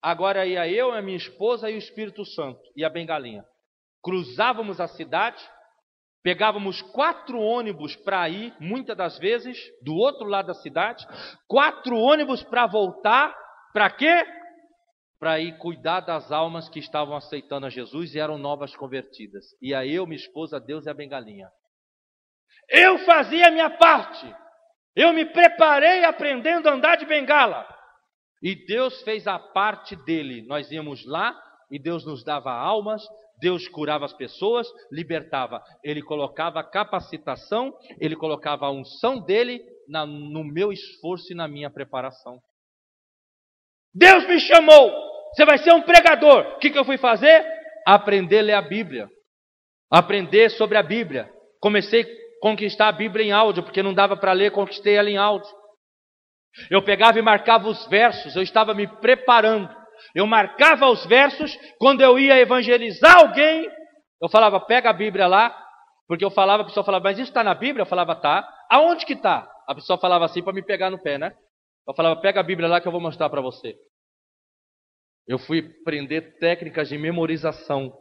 Agora ia eu, a minha esposa e o Espírito Santo e a bengalinha. Cruzávamos a cidade, pegávamos 4 ônibus para ir, muitas das vezes, do outro lado da cidade, 4 ônibus para voltar, para quê? Para ir cuidar das almas que estavam aceitando a Jesus e eram novas convertidas. E aí eu, minha esposa, Deus e a bengalinha. Eu fazia a minha parte. Eu me preparei aprendendo a andar de bengala. E Deus fez a parte dele. Nós íamos lá e Deus nos dava almas, Deus curava as pessoas, libertava. Ele colocava a capacitação, ele colocava a unção dele no meu esforço e na minha preparação. Deus me chamou. Você vai ser um pregador. O que eu fui fazer? Aprender a ler a Bíblia. Aprender sobre a Bíblia. Comecei a conquistar a Bíblia em áudio, porque não dava para ler, conquistei ela em áudio. Eu pegava e marcava os versos, eu estava me preparando. Eu marcava os versos, quando eu ia evangelizar alguém, eu falava, pega a Bíblia lá, porque eu falava, a pessoa falava, mas isso está na Bíblia? Eu falava, tá. Aonde que está? A pessoa falava assim para me pegar no pé, né? Eu falava, pega a Bíblia lá que eu vou mostrar para você. Eu fui aprender técnicas de memorização.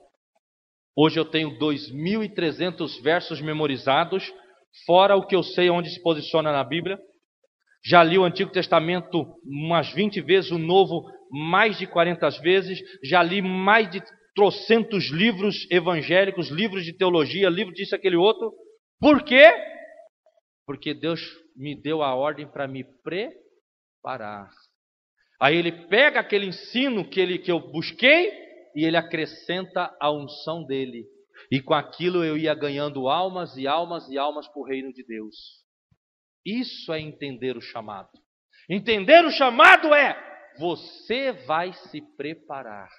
Hoje eu tenho 2.300 versos memorizados, fora o que eu sei onde se posiciona na Bíblia. Já li o Antigo Testamento umas 20 vezes, o Novo mais de 40 vezes. Já li mais de trocentos livros evangélicos, livros de teologia, livro disso, aquele outro. Por quê? Porque Deus me deu a ordem para me preparar. Aí ele pega aquele ensino que eu busquei e ele acrescenta a unção dele. E com aquilo eu ia ganhando almas e almas e almas para o reino de Deus. Isso é entender o chamado. Entender o chamado é, você vai se preparar.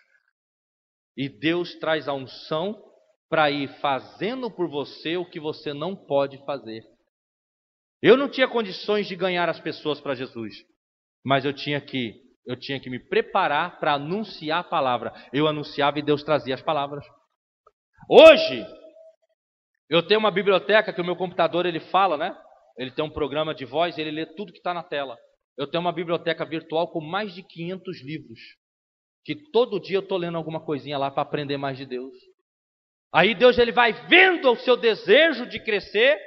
E Deus traz a unção para ir fazendo por você o que você não pode fazer. Eu não tinha condições de ganhar as pessoas para Jesus, mas eu tinha que me preparar para anunciar a palavra. Eu anunciava e Deus trazia as palavras. Hoje, eu tenho uma biblioteca que o meu computador ele fala, né? Ele tem um programa de voz, ele lê tudo que está na tela. Eu tenho uma biblioteca virtual com mais de 500 livros. Que todo dia eu estou lendo alguma coisinha lá para aprender mais de Deus. Aí Deus ele vai vendo o seu desejo de crescer.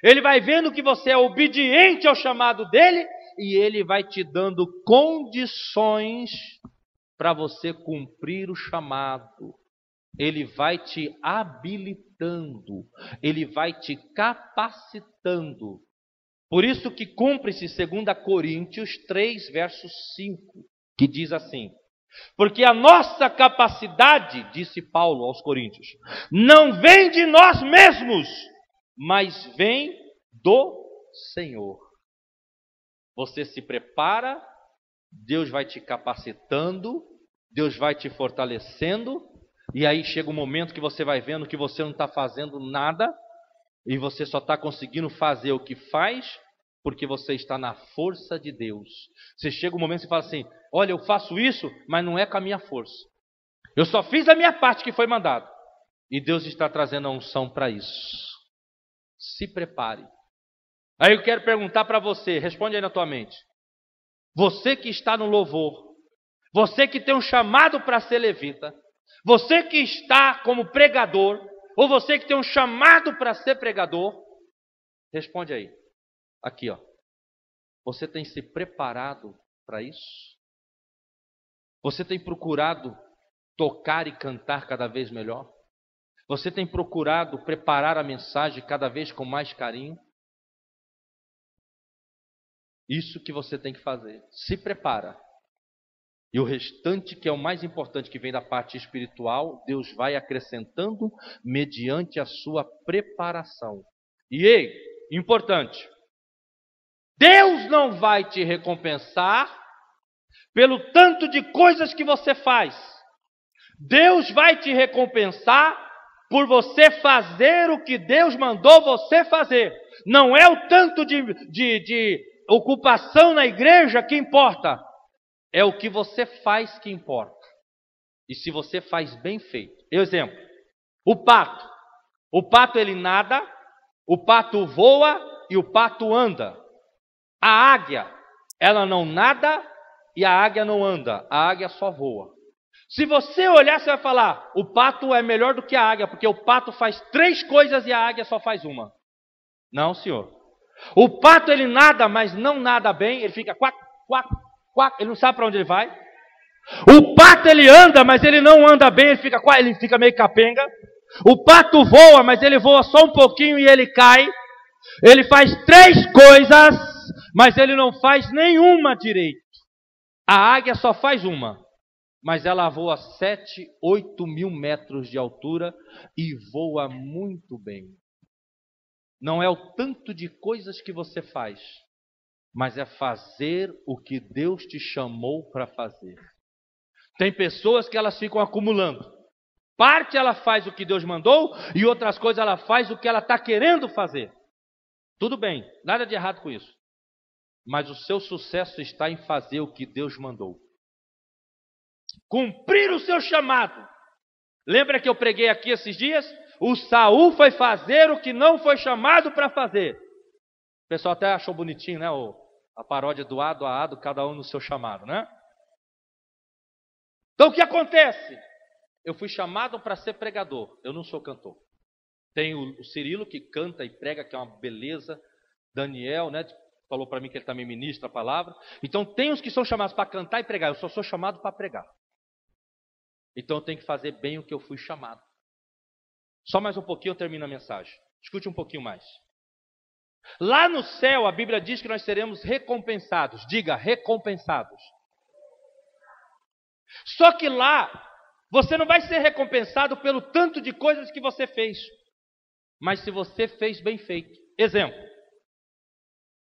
Ele vai vendo que você é obediente ao chamado dele. E ele vai te dando condições para você cumprir o chamado. Ele vai te habilitando. Ele vai te capacitando. Por isso que cumpre-se 2 Coríntios 3, verso 5, que diz assim: porque a nossa capacidade, disse Paulo aos Coríntios, não vem de nós mesmos, mas vem do Senhor. Você se prepara, Deus vai te capacitando, Deus vai te fortalecendo, e aí chega um momento que você vai vendo que você não está fazendo nada, e você só está conseguindo fazer o que faz, porque você está na força de Deus. Você chega um momento e fala assim, olha, eu faço isso, mas não é com a minha força. Eu só fiz a minha parte que foi mandada. E Deus está trazendo a unção para isso. Se prepare. Aí eu quero perguntar para você, responde aí na tua mente. Você que está no louvor, você que tem um chamado para ser levita, você que está como pregador, ou você que tem um chamado para ser pregador, responde aí. Aqui, ó. Você tem se preparado para isso? Você tem procurado tocar e cantar cada vez melhor? Você tem procurado preparar a mensagem cada vez com mais carinho? Isso que você tem que fazer. Se prepara. E o restante, que é o mais importante, que vem da parte espiritual, Deus vai acrescentando mediante a sua preparação. E ei, importante, Deus não vai te recompensar pelo tanto de coisas que você faz. Deus vai te recompensar por você fazer o que Deus mandou você fazer. Não é o tanto de ocupação na igreja que importa. É o que você faz que importa. E se você faz bem feito. Exemplo, o pato. O pato ele nada, o pato voa e o pato anda. A águia, ela não nada e a águia não anda. A águia só voa. Se você olhar, você vai falar, o pato é melhor do que a águia, porque o pato faz 3 coisas e a águia só faz uma. Não, senhor. O pato ele nada, mas não nada bem, ele fica quac, quac, quac, ele não sabe para onde ele vai. O pato ele anda, mas ele não anda bem, ele fica meio capenga. O pato voa, mas ele voa só um pouquinho e ele cai. Ele faz 3 coisas, mas ele não faz nenhuma direito. A águia só faz uma, mas ela voa 7, 8 mil metros de altura e voa muito bem. Não é o tanto de coisas que você faz, mas é fazer o que Deus te chamou para fazer. Tem pessoas que elas ficam acumulando. Parte ela faz o que Deus mandou e outras coisas ela faz o que ela está querendo fazer. Tudo bem, nada de errado com isso. Mas o seu sucesso está em fazer o que Deus mandou. Cumprir o seu chamado. Lembra que eu preguei aqui esses dias? O Saul foi fazer o que não foi chamado para fazer. O pessoal até achou bonitinho, né? A paródia do A a Ado, cada um no seu chamado, né? Então o que acontece? Eu fui chamado para ser pregador. Eu não sou cantor. Tem o Cirilo que canta e prega, que é uma beleza. Daniel, né? Falou para mim que ele também ministra a palavra. Então tem os que são chamados para cantar e pregar. Eu só sou chamado para pregar. Então eu tenho que fazer bem o que eu fui chamado. Só mais um pouquinho eu termino a mensagem. Escute um pouquinho mais. Lá no céu a Bíblia diz que nós seremos recompensados. Diga, recompensados. Só que lá você não vai ser recompensado pelo tanto de coisas que você fez. Mas se você fez bem feito. Exemplo.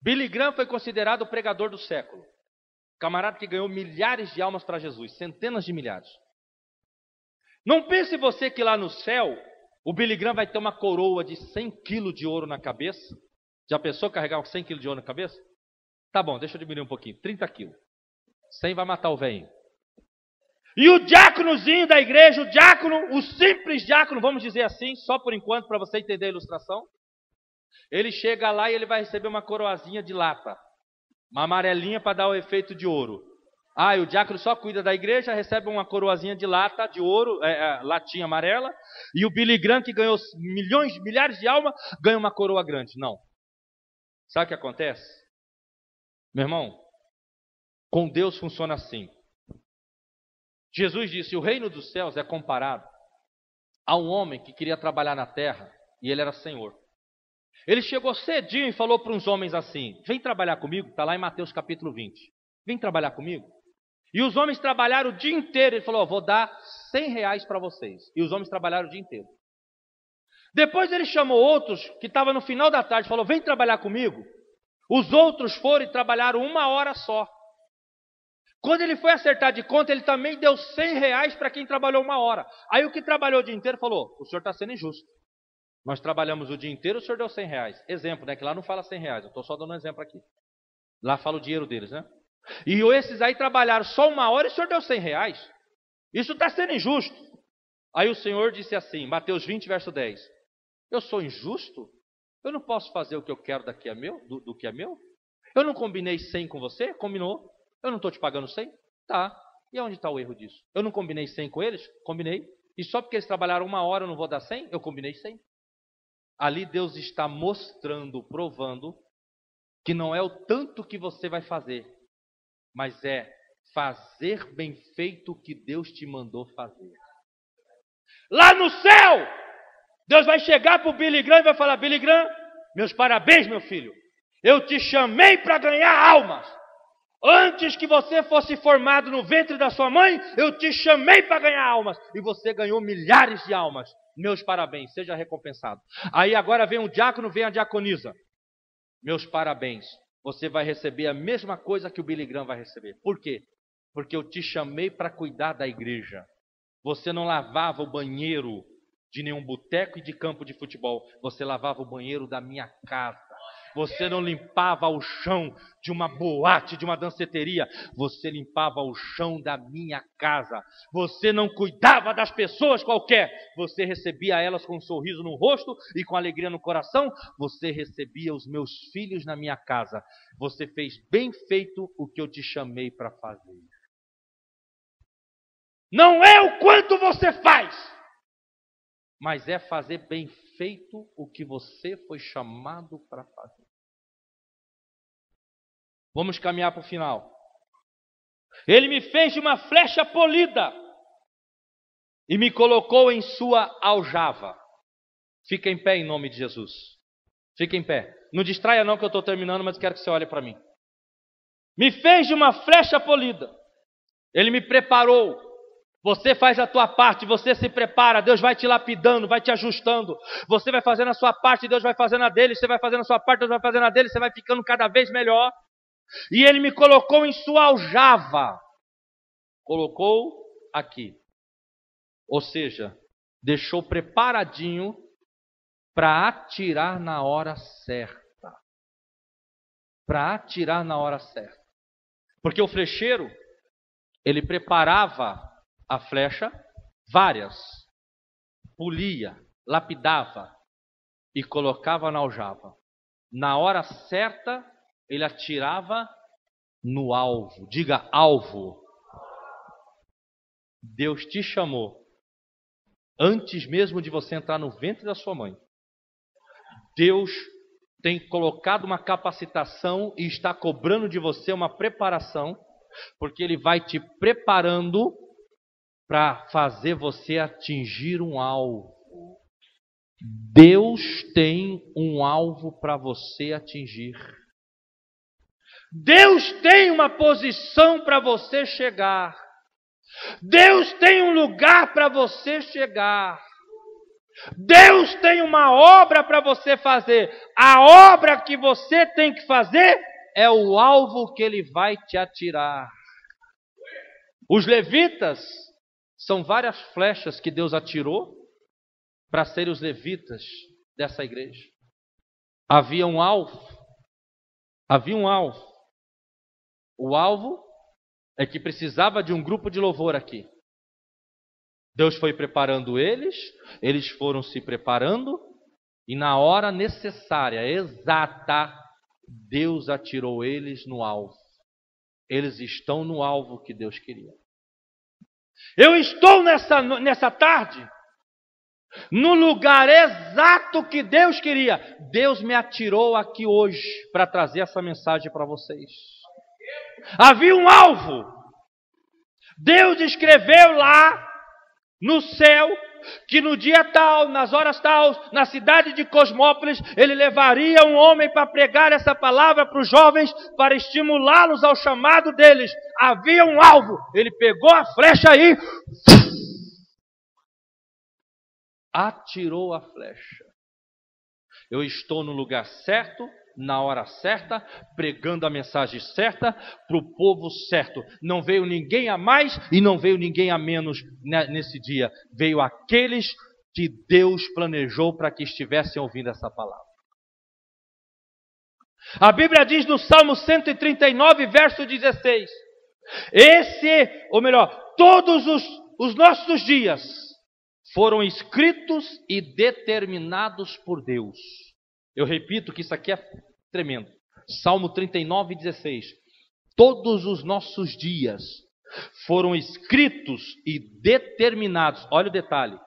Billy Graham foi considerado o pregador do século. Camarada que ganhou milhares de almas para Jesus. Centenas de milhares. Não pense você que lá no céu o Billy Graham vai ter uma coroa de 100 quilos de ouro na cabeça. Já pensou carregar 100 quilos de ouro na cabeça? Tá bom, deixa eu diminuir um pouquinho. 30 quilos. 100 vai matar o velho. E o diáconozinho da igreja, o diácono, o simples diácono, vamos dizer assim, só por enquanto, para você entender a ilustração. Ele chega lá e ele vai receber uma coroazinha de lata. Uma amarelinha para dar o efeito de ouro. Ah, e o diácono só cuida da igreja, recebe uma coroazinha de lata, de ouro, latinha amarela. E o Billy Graham, que ganhou milhares de almas, ganha uma coroa grande. Não. Sabe o que acontece? Meu irmão, com Deus funciona assim. Jesus disse, o reino dos céus é comparado a um homem que queria trabalhar na terra e ele era senhor. Ele chegou cedinho e falou para uns homens assim, vem trabalhar comigo, está lá em Mateus capítulo 20. Vem trabalhar comigo. E os homens trabalharam o dia inteiro. Ele falou, vou dar 100 reais para vocês. E os homens trabalharam o dia inteiro. Depois ele chamou outros que estavam no final da tarde, falou, vem trabalhar comigo. Os outros foram e trabalharam 1 hora só. Quando ele foi acertar de conta, ele também deu 100 reais para quem trabalhou 1 hora. Aí o que trabalhou o dia inteiro falou, o senhor está sendo injusto. Nós trabalhamos o dia inteiro, o senhor deu 100 reais. Exemplo, né? Que lá não fala 100 reais, eu estou só dando um exemplo aqui. Lá fala o dinheiro deles, né? E esses aí trabalharam só 1 hora e o senhor deu 100 reais. Isso está sendo injusto. Aí o Senhor disse assim, Mateus 20, verso 10. Eu sou injusto? Eu não posso fazer o que eu quero do que é meu? Eu não combinei 100 com você? Combinou. Eu não estou te pagando 100? Tá. E onde está o erro disso? Eu não combinei 100 com eles? Combinei. E só porque eles trabalharam 1 hora eu não vou dar 100? Eu combinei 100. Ali Deus está mostrando, provando, que não é o tanto que você vai fazer, mas é fazer bem feito o que Deus te mandou fazer. Lá no céu, Deus vai chegar para o Billy Graham e vai falar, Billy Graham, meus parabéns, meu filho. Eu te chamei para ganhar almas. Antes que você fosse formado no ventre da sua mãe, eu te chamei para ganhar almas. E você ganhou milhares de almas. Meus parabéns, seja recompensado. Aí agora vem o diácono, vem a diaconisa. Meus parabéns. Você vai receber a mesma coisa que o Billy Graham vai receber. Por quê? Porque eu te chamei para cuidar da igreja. Você não lavava o banheiro de nenhum boteco e de campo de futebol. Você lavava o banheiro da minha casa. Você não limpava o chão de uma boate, de uma danceteria. Você limpava o chão da minha casa. Você não cuidava das pessoas qualquer. Você recebia elas com um sorriso no rosto e com alegria no coração. Você recebia os meus filhos na minha casa. Você fez bem feito o que eu te chamei para fazer. Não é o quanto você faz, mas é fazer bem feito o que você foi chamado para fazer. Vamos caminhar para o final. Ele me fez de uma flecha polida e me colocou em sua aljava. Fica em pé em nome de Jesus. Fica em pé. Não distraia não que eu estou terminando, mas quero que você olhe para mim. Me fez de uma flecha polida. Ele me preparou. Você faz a tua parte, você se prepara, Deus vai te lapidando, vai te ajustando. Você vai fazendo a sua parte, Deus vai fazendo a dele. Você vai fazendo a sua parte, Deus vai fazendo a dele. Você vai ficando cada vez melhor. E ele me colocou em sua aljava. Colocou aqui. Ou seja, deixou preparadinho para atirar na hora certa. Para atirar na hora certa. Porque o flecheiro, ele preparava a flecha, várias, polia, lapidava e colocava na aljava. Na hora certa, ele atirava no alvo. Diga alvo. Deus te chamou antes mesmo de você entrar no ventre da sua mãe. Deus tem colocado uma capacitação e está cobrando de você uma preparação, porque Ele vai te preparando para fazer você atingir um alvo. Deus tem um alvo para você atingir. Deus tem uma posição para você chegar. Deus tem um lugar para você chegar. Deus tem uma obra para você fazer. A obra que você tem que fazer é o alvo que Ele vai te atirar. Os levitas são várias flechas que Deus atirou para serem os levitas dessa igreja. Havia um alvo. Havia um alvo. O alvo é que precisava de um grupo de louvor aqui. Deus foi preparando eles, eles foram se preparando, e na hora necessária, exata, Deus atirou eles no alvo. Eles estão no alvo que Deus queria. Eu estou nessa tarde no lugar exato que Deus queria. Deus me atirou aqui hoje para trazer essa mensagem para vocês. Havia um alvo. Deus escreveu lá no céu que no dia tal, nas horas tal, na cidade de Cosmópolis, Ele levaria um homem para pregar essa palavra para os jovens, para estimulá-los ao chamado deles. Havia um alvo. Ele pegou a flecha e atirou a flecha. Eu estou no lugar certo, na hora certa, pregando a mensagem certa, para o povo certo. Não veio ninguém a mais e não veio ninguém a menos nesse dia. Veio aqueles que Deus planejou para que estivessem ouvindo essa palavra. A Bíblia diz no Salmo 139, verso 16. Todos os nossos dias foram escritos e determinados por Deus. Eu repito que isso aqui é tremendo. Salmo 39, 16. Todos os nossos dias foram escritos e determinados. Olha o detalhe.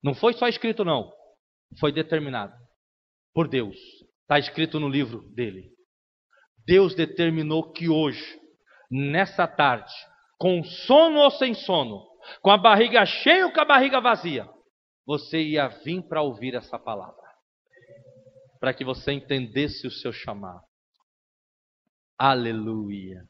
Não foi só escrito não. Foi determinado por Deus. Está escrito no livro dele. Deus determinou que hoje, nessa tarde, com sono ou sem sono, com a barriga cheia ou com a barriga vazia, você ia vir para ouvir essa palavra. Para que você entendesse o seu chamado. Aleluia.